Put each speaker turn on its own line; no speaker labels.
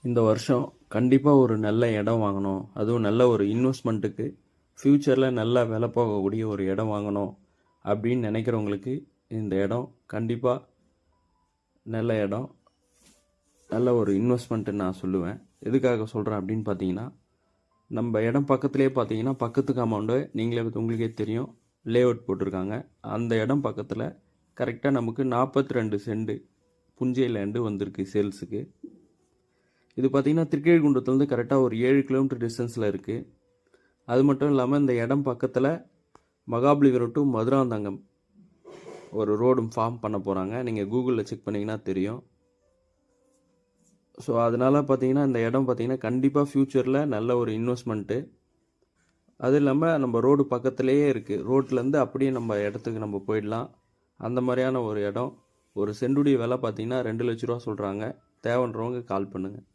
இந்த வருஷம் கண்டிப்பாக ஒரு நல்ல இடம் வாங்கணும், அதுவும் நல்ல ஒரு இன்வெஸ்ட்மெண்ட்டுக்கு ஃப்யூச்சரில் நல்லா விலை போகக்கூடிய ஒரு இடம் வாங்கணும் அப்படின்னு நினைக்கிறவங்களுக்கு இந்த இடம் கண்டிப்பாக நல்ல இடம், நல்ல ஒரு இன்வெஸ்ட்மெண்ட்டுன்னு நான் சொல்லுவேன். எதுக்காக சொல்கிறேன் அப்படின்னு பார்த்தீங்கன்னா, நம்ம இடம் பக்கத்துலேயே பார்த்தீங்கன்னா பக்கத்து காம்பவுண்டு நீங்களே உங்களுக்கே தெரியும், லே அவுட் போட்டிருக்காங்க. அந்த இடம் பக்கத்தில் கரெக்டாக நமக்கு 42 சென்ட் புஞ்சை லேண்டு வந்திருக்கு சேல்ஸுக்கு. இது பார்த்தீங்கன்னா திருக்கேழ்குன்றத்துலேருந்து கரெக்டாக ஒரு 7 கிலோமீட்டர் டிஸ்டன்ஸில் இருக்குது. அது மட்டும் இல்லாமல் இந்த இடம் பக்கத்தில் மகாபலிபுரம் டு மதுராந்தகம் ஒரு ரோடும் ஃபார்ம் பண்ண போகிறாங்க. நீங்கள் கூகுளில் செக் பண்ணிங்கன்னா தெரியும். ஸோ அதனால் பார்த்தீங்கன்னா இந்த இடம் பார்த்தீங்கன்னா கண்டிப்பாக ஃப்யூச்சரில் நல்ல ஒரு இன்வெஸ்ட்மெண்ட்டு. அது இல்லாமல் நம்ம ரோடு பக்கத்துலேயே இருக்குது, ரோட்லேருந்து அப்படியே நம்ம இடத்துக்கு நம்ம போயிடலாம். அந்த மாதிரியான ஒரு இடம். ஒரு சென்டுடைய விலை பார்த்தீங்கன்னா 2 லட்ச ரூபா சொல்கிறாங்க. தேவைன்றவங்க கால் பண்ணுங்கள்.